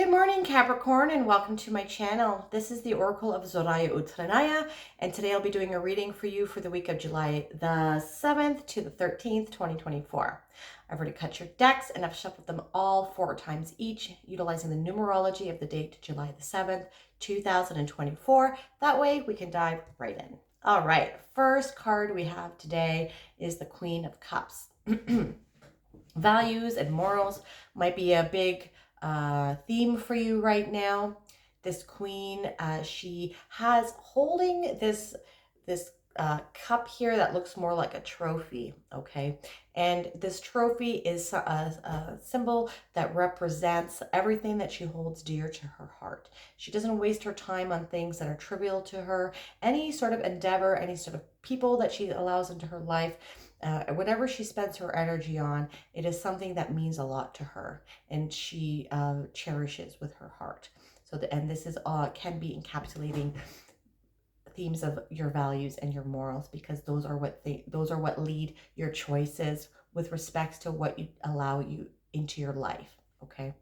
Good morning, Capricorn, and welcome to my channel. This is the Oracle of Zoraya Utranaya, and today I'll be doing a reading for you for the week of July the 7th to the 13th, 2024. I've already cut your decks and I've shuffled them all 4 times each, utilizing the numerology of the date July the 7th, 2024. That way we can dive right in. All right, first card we have today is the Queen of Cups. Values and morals might be a big theme for you right now. This queen, she has holding this cup here that looks more like a trophy, okay? And this trophy is a symbol that represents everything that she holds dear to her heart. She doesn't waste her time on things that are trivial to her. Any sort of endeavor, any sort of people that she allows into her life, whatever she spends her energy on, it is something that means a lot to her, and she cherishes with her heart. So, and this is can be encapsulating themes of your values and your morals, because those are what lead your choices with respects to what you allow you into your life. Okay.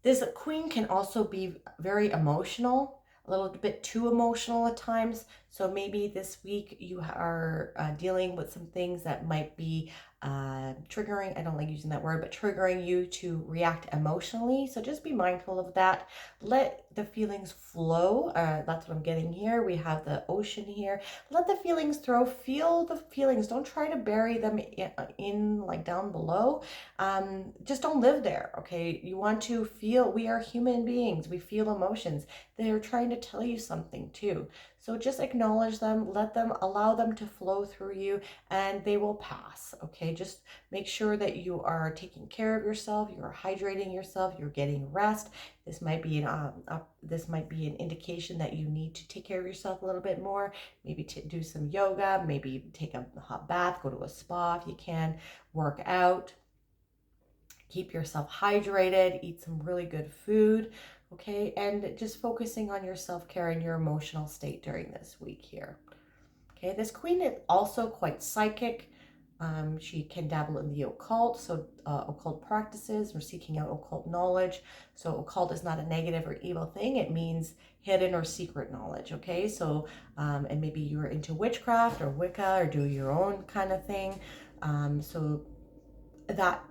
This queen can also be very emotional, a little bit too emotional at times. So maybe this week you are dealing with some things that might be triggering. I don't like using that word, but triggering you to react emotionally. So just be mindful of that. Let the feelings flow. That's what I'm getting here. We have the ocean here. Let the feelings feel the feelings. Don't try to bury them in like down below. Just don't live there. Okay. You want to feel, we are human beings. We feel emotions. They're trying to tell you something too. So just acknowledge them, let them, allow them to flow through you, and they will pass. Okay, just make sure that you are taking care of yourself, you are hydrating yourself, you're getting rest. This might be an indication that you need to take care of yourself a little bit more. Maybe to do some yoga, maybe take a hot bath, go to a spa if you can, work out. Keep yourself hydrated, eat some really good food, okay? And just focusing on your self-care and your emotional state during this week here. Okay, this queen is also quite psychic. She can dabble in the occult, so occult practices or seeking out occult knowledge. So occult is not a negative or evil thing. It means hidden or secret knowledge, okay? So, and maybe you're into witchcraft or Wicca or do your own kind of thing. So that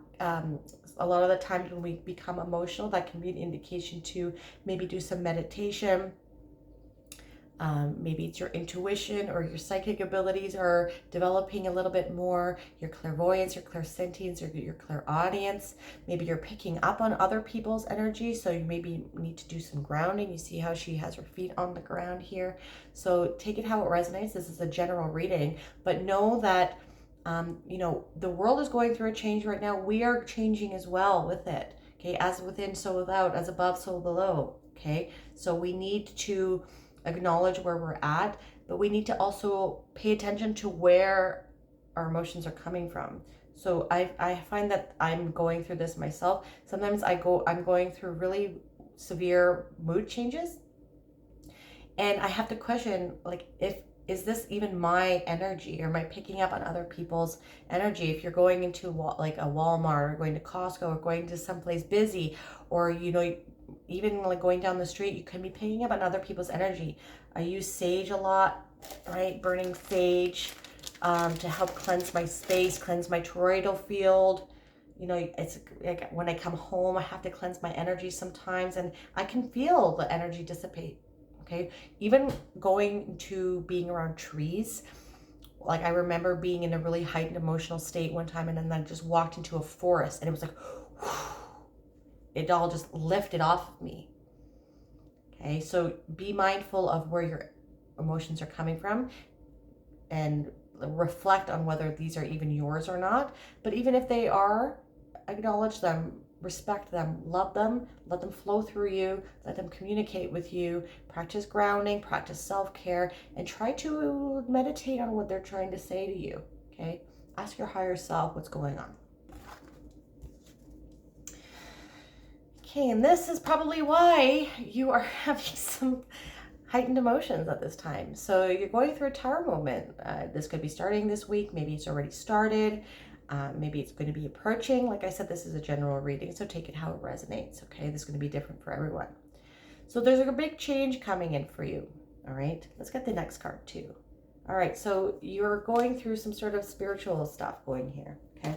a lot of the times when we become emotional, that can be an indication to maybe do some meditation. Maybe it's your intuition or your psychic abilities are developing a little bit more, your clairvoyance, your clairsentience, or your clairaudience. Maybe you're picking up on other people's energy, so you maybe need to do some grounding. You see how she has her feet on the ground here. So take it how it resonates. This is a general reading, but know that the world is going through a change right now. We are changing as well with it. Okay, as within, so without, as above, so below. Okay, so we need to acknowledge where we're at, but we need to also pay attention to where our emotions are coming from. So I find that I'm going through this myself. Sometimes I'm going through really severe mood changes, and I have to question, like, is this even my energy, or am I picking up on other people's energy? If you're going into like a Walmart or going to Costco or going to someplace busy, or even like going down the street, you can be picking up on other people's energy. I use sage a lot, right? Burning sage to help cleanse my space, cleanse my toroidal field. It's like when I come home, I have to cleanse my energy sometimes, and I can feel the energy dissipate. Okay, even going to being around trees. Like I remember being in a really heightened emotional state one time, and then I just walked into a forest, and it was like, it all just lifted off of me. Okay, so be mindful of where your emotions are coming from, and reflect on whether these are even yours or not. But even if they are, acknowledge them, respect them, love them, let them flow through you, let them communicate with you, practice grounding, practice self-care, and try to meditate on what they're trying to say to you, okay? Ask your higher self what's going on. Okay, and this is probably why you are having some heightened emotions at this time. So you're going through a tower moment. This could be starting this week. Maybe it's already started. Maybe it's going to be approaching. Like I said, this is a general reading, so take it how it resonates, okay? This is going to be different for everyone. So there's a big change coming in for you, all right? Let's get the next card too. All right, so you're going through some sort of spiritual stuff going here, okay?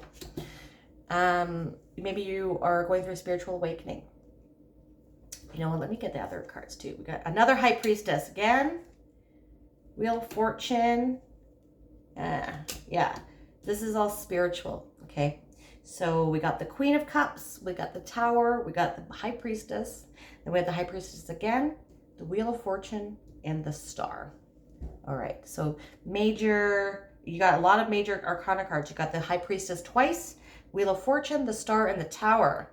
Maybe you are going through a spiritual awakening. You know what, let me get the other cards too. We got another High Priestess again. Wheel of Fortune. Yeah, this is all spiritual, okay? So we got the Queen of Cups, we got the Tower, we got the High Priestess, then we have the High Priestess again, the Wheel of Fortune, and the Star. All right, so you got a lot of major arcana cards. You got the High Priestess twice, Wheel of Fortune, the Star, and the Tower.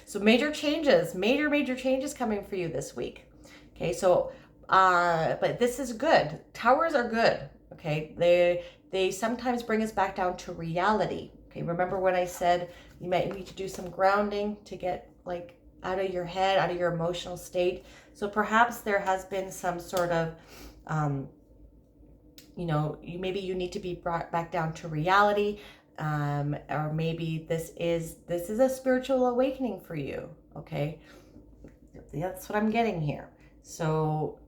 So major changes, major changes coming for you this week. Okay, so, but this is good. Towers are good, okay? They sometimes bring us back down to reality. Okay, remember when I said you might need to do some grounding to get like out of your head, out of your emotional state. So perhaps there has been some sort of, maybe you need to be brought back down to reality. Or maybe this is a spiritual awakening for you, okay? That's what I'm getting here. So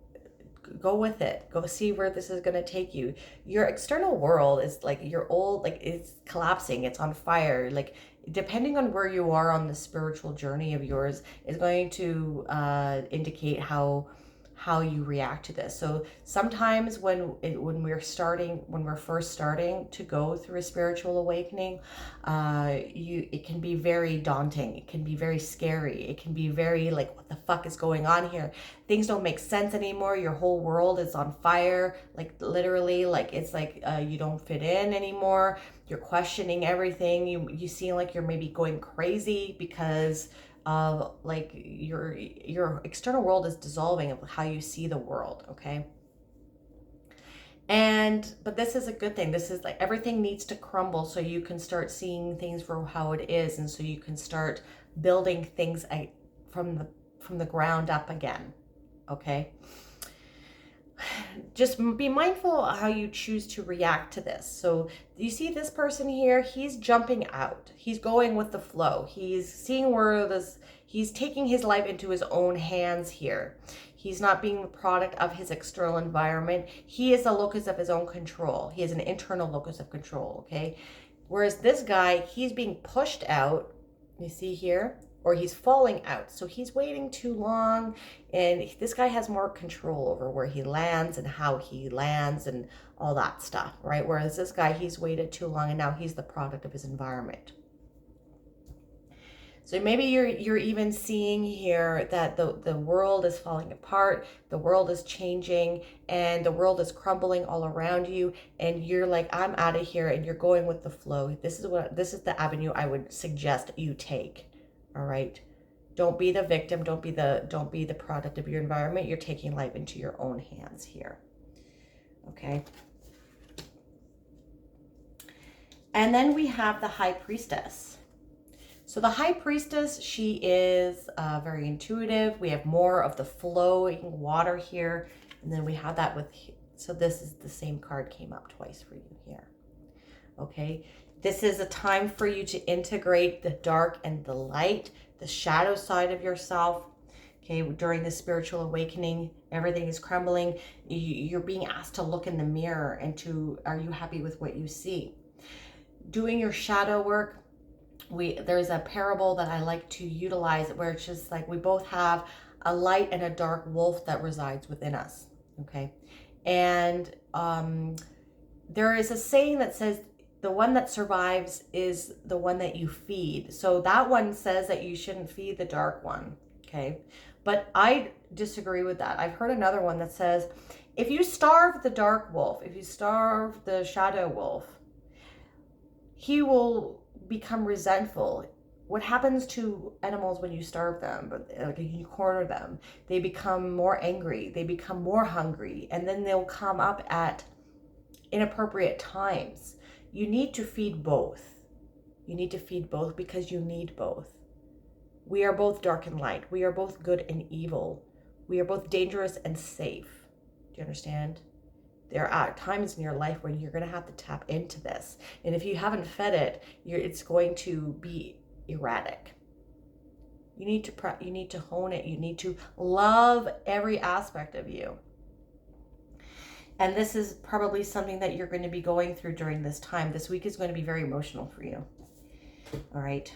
go with it. Go see where this is going to take you. Your external world is like it's collapsing. It's on fire. Like, depending on where you are on the spiritual journey of yours is going to indicate how you react to this. So sometimes when we're first starting to go through a spiritual awakening, it can be very daunting. It can be very scary. It can be very like, what the fuck is going on here? Things don't make sense anymore. Your whole world is on fire. Like literally, like it's like you don't fit in anymore. You're questioning everything. You seem like you're maybe going crazy because like your external world is dissolving of how you see the world, okay? But this is a good thing. This is like everything needs to crumble so you can start seeing things for how it is, and so you can start building things from the ground up again, okay? Just be mindful of how you choose to react to this. So you see this person here, he's jumping out. He's going with the flow. He's seeing he's taking his life into his own hands here. He's not being the product of his external environment. He is the locus of his own control. He is an internal locus of control, okay? Whereas this guy, he's being pushed out, you see here, or he's falling out. So he's waiting too long, and this guy has more control over where he lands and how he lands and all that stuff, right? Whereas this guy, he's waited too long and now he's the product of his environment. So maybe you're even seeing here that the world is falling apart, the world is changing, and the world is crumbling all around you, and you're like, I'm out of here, and you're going with the flow. This is the avenue I would suggest you take. All right. Don't be the victim. Don't be the product of your environment. You're taking life into your own hands here. Okay. And then we have the High Priestess. So the High Priestess, she is very intuitive. We have more of the flowing water here. And then we have that so this is the same card came up twice for you here. Okay. This is a time for you to integrate the dark and the light, the shadow side of yourself. Okay, during the spiritual awakening, everything is crumbling. You're being asked to look in the mirror and are you happy with what you see? Doing your shadow work, there's a parable that I like to utilize where it's just like we both have a light and a dark wolf that resides within us. Okay, and there is a saying that says, the one that survives is the one that you feed. So that one says that you shouldn't feed the dark one, okay? But I disagree with that. I've heard another one that says, if you starve the dark wolf, if you starve the shadow wolf, he will become resentful. What happens to animals when you starve them, like you corner them? They become more angry, they become more hungry, and then they'll come up at inappropriate times. You need to feed both. You need to feed both because you need both. We are both dark and light. We are both good and evil. We are both dangerous and safe. Do you understand? There are times in your life when you're going to have to tap into this. And if you haven't fed it, it's going to be erratic. You need to hone it. You need to love every aspect of you. And this is probably something that you're going to be going through during this time. This week is going to be very emotional for you. All right.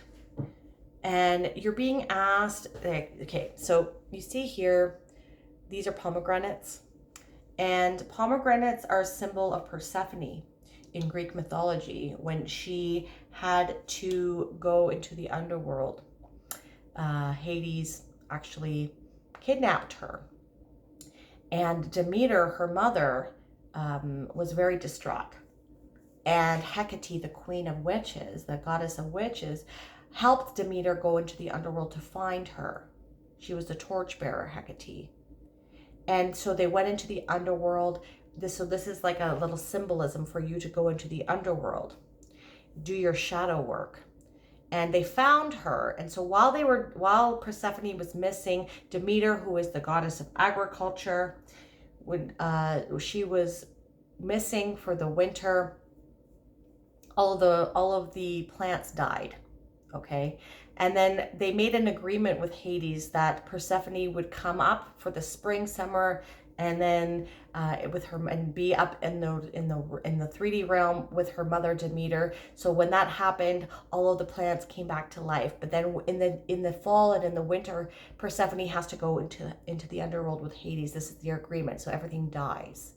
And you're being asked, okay, so you see here, these are pomegranates. And pomegranates are a symbol of Persephone in Greek mythology when she had to go into the underworld. Hades actually kidnapped her. And Demeter, her mother, was very distraught. And Hecate, the queen of witches, the goddess of witches, helped Demeter go into the underworld to find her. She was the torchbearer, Hecate. And so they went into the underworld. So this is like a little symbolism for you to go into the underworld, do your shadow work. And they found her. And so while Persephone was missing, Demeter, who is the goddess of agriculture, when she was missing for the winter, all of the plants died. Okay. And then they made an agreement with Hades that Persephone would come up for the spring, summer, and then with her, and be up in the 3D realm with her mother Demeter. So when that happened, all of the plants came back to life. But then in the fall and in the winter, Persephone has to go into the underworld with Hades. This is their agreement. So everything dies.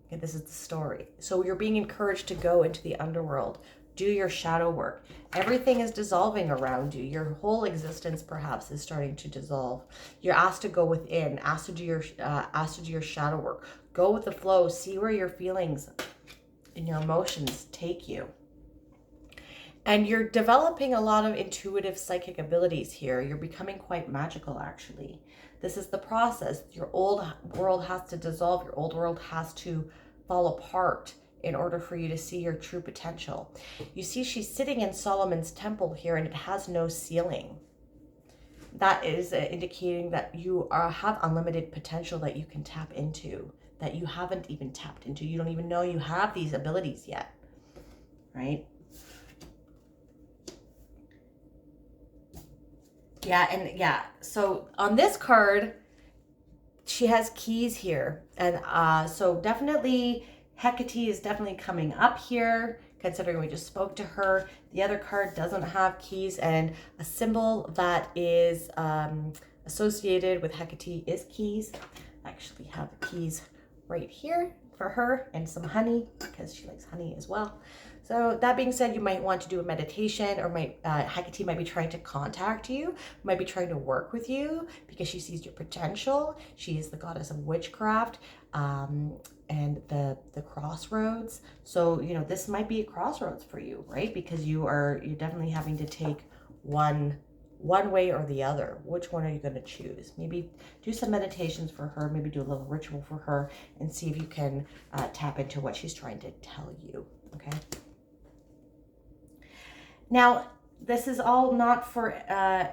Okay, this is the story. So you're being encouraged to go into the underworld. Do your shadow work. Everything is dissolving around you. Your whole existence perhaps is starting to dissolve. You're asked to go within, asked to do your shadow work. Go with the flow. See where your feelings and your emotions take you. And you're developing a lot of intuitive psychic abilities here. You're becoming quite magical, actually. This is the process. Your old world has to dissolve. Your old world has to fall apart in order for you to see your true potential. You see, she's sitting in Solomon's temple here, and it has no ceiling. That is indicating that you have unlimited potential that you can tap into, that you haven't even tapped into. You don't even know you have these abilities yet, right? Yeah. So on this card, she has keys here. And so definitely Hecate is definitely coming up here, considering we just spoke to her. The other card doesn't have keys, and a symbol that is associated with Hecate is keys. I actually have the keys right here for her, and some honey, because she likes honey as well. So that being said, you might want to do a meditation, or Hecate might be trying to contact you, might be trying to work with you because she sees your potential. She is the goddess of witchcraft and the crossroads. So, this might be a crossroads for you, right? Because you're definitely having to take one way or the other. Which one are you going to choose? Maybe do some meditations for her, maybe do a little ritual for her, and see if you can tap into what she's trying to tell you, okay? Now, this is all not for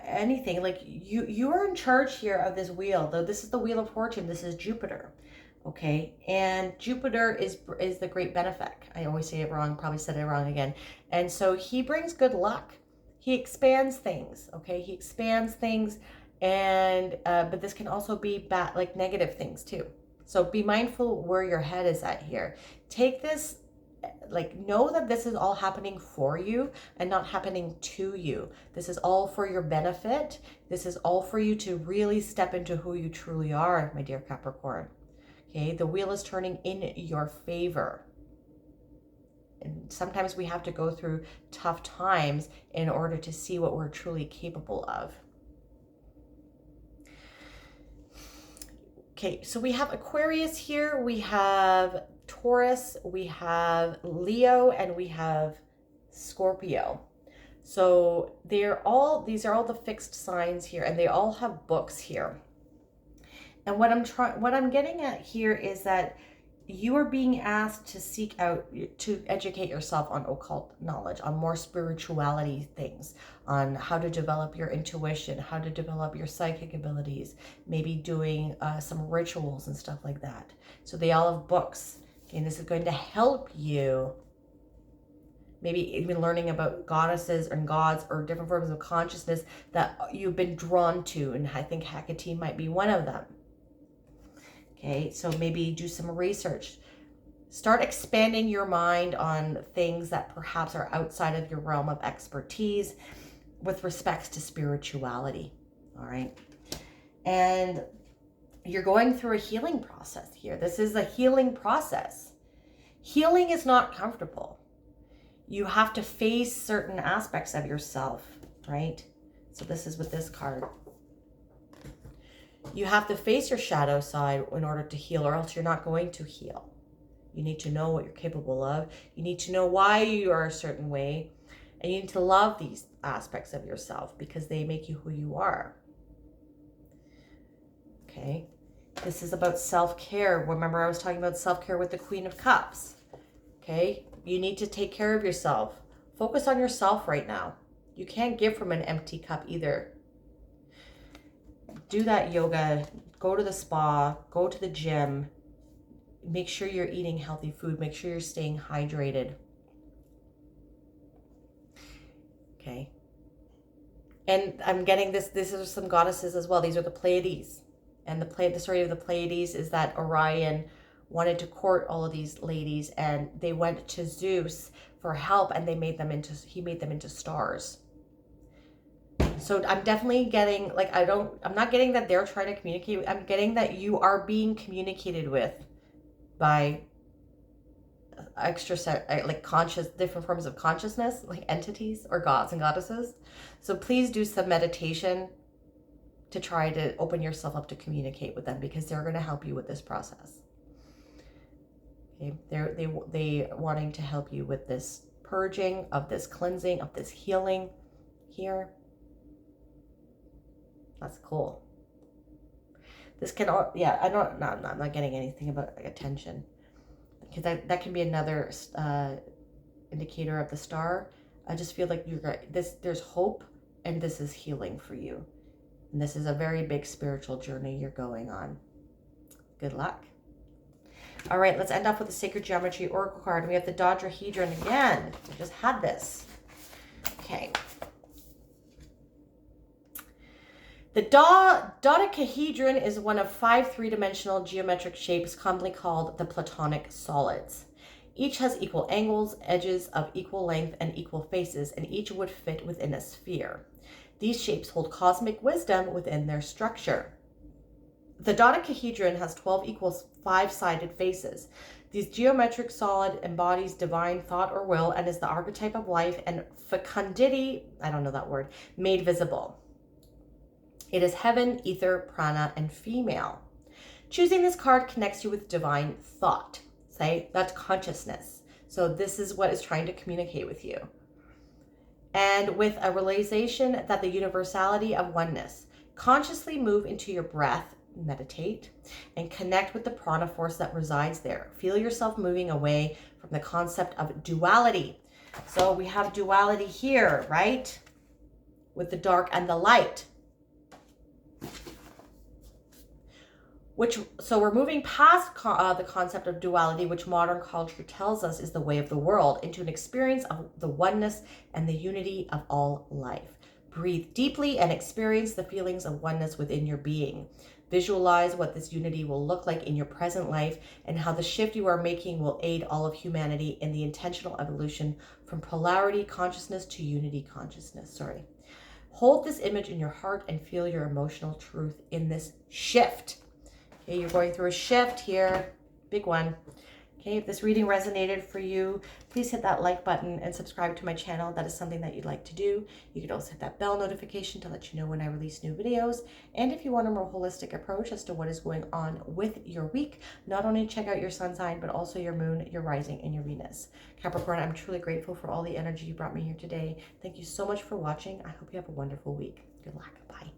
anything. Like you are in charge here of this wheel. Though this is the Wheel of Fortune. This is Jupiter, okay? And Jupiter is the great benefic. I always say it wrong. Probably said it wrong again. And so he brings good luck. He expands things, okay? He expands things, and but this can also be bad, like negative things too. So be mindful where your head is at here. Take this. Know that this is all happening for you and not happening to you. This is all for your benefit. This is all for you to really step into who you truly are, my dear Capricorn. Okay, the wheel is turning in your favor. And sometimes we have to go through tough times in order to see what we're truly capable of. Okay, so we have Aquarius here. We have Taurus, we have Leo, and we have Scorpio. So these are all the fixed signs here, and they all have books here. And what I'm getting at here is that you are being asked to seek out, to educate yourself on occult knowledge, on more spirituality things, on how to develop your intuition, how to develop your psychic abilities, maybe doing some rituals and stuff like that. So they all have books. And this is going to help you maybe even learning about goddesses and gods or different forms of consciousness that you've been drawn to. And I think Hecate might be one of them. Okay, so maybe do some research. Start expanding your mind on things that perhaps are outside of your realm of expertise with respects to spirituality. All right. And you're going through a healing process here. This is a healing process. Healing is not comfortable. You have to face certain aspects of yourself, right? So this is with this card. You have to face your shadow side in order to heal, or else you're not going to heal. You need to know what you're capable of. You need to know why you are a certain way. And you need to love these aspects of yourself because they make you who you are. Okay. This is about self-care. Remember, I was talking about self-care with the Queen of Cups. Okay. You need to take care of yourself. Focus on yourself right now. You can't give from an empty cup either. Do that yoga. Go to the spa. Go to the gym. Make sure you're eating healthy food. Make sure you're staying hydrated. Okay. And I'm getting this. These are some goddesses as well. These are the Pleiades. And the story of the Pleiades is that Orion wanted to court all of these ladies, and they went to Zeus for help, and he made them into stars. So I'm definitely getting, like, I'm not getting that they're trying to communicate. I'm getting that you are being communicated with by different forms of consciousness, like entities or gods and goddesses. So please do some meditation to try to open yourself up to communicate with them, because they're going to help you with this process. Okay, they wanting to help you with this purging, of this cleansing, of this healing here. That's cool. This can, yeah, I'm not getting anything about attention, because that can be another indicator of the star. I just feel like there's hope, and this is healing for you. And this is a very big spiritual journey you're going on. Good luck. All right, let's end off with the Sacred Geometry Oracle card. We have the Dodecahedron again. I just had this. Okay. The dodecahedron is one of 5 three-dimensional geometric shapes commonly called the Platonic solids. Each has equal angles, edges of equal length, and equal faces, and each would fit within a sphere. These shapes hold cosmic wisdom within their structure. The dodecahedron has 12 equal 5-sided faces. This geometric solid embodies divine thought or will, and is the archetype of life and fecundity, I don't know that word, made visible. It is heaven, ether, prana, and female. Choosing this card connects you with divine thought. Say, that's consciousness. So this is what is trying to communicate with you. And with a realization that the universality of oneness. Consciously move into your breath, meditate, and connect with the prana force that resides there. Feel yourself moving away from the concept of duality. So we have duality here, right? With the dark and the light. So we're moving past the concept of duality, which modern culture tells us is the way of the world, into an experience of the oneness and the unity of all life. Breathe deeply and experience the feelings of oneness within your being. Visualize what this unity will look like in your present life, and how the shift you are making will aid all of humanity in the intentional evolution from polarity consciousness to unity consciousness. Hold this image in your heart and feel your emotional truth in this shift. Okay, you're going through a shift here, big one. Okay, if this reading resonated for you, please hit that like button and subscribe to my channel. That is something that you'd like to do. You could also hit that bell notification to let you know when I release new videos. And if you want a more holistic approach as to what is going on with your week, not only check out your sun sign, but also your moon, your rising, and your Venus. Capricorn, I'm truly grateful for all the energy you brought me here today. Thank you so much for watching. I hope you have a wonderful week. Good luck. Bye.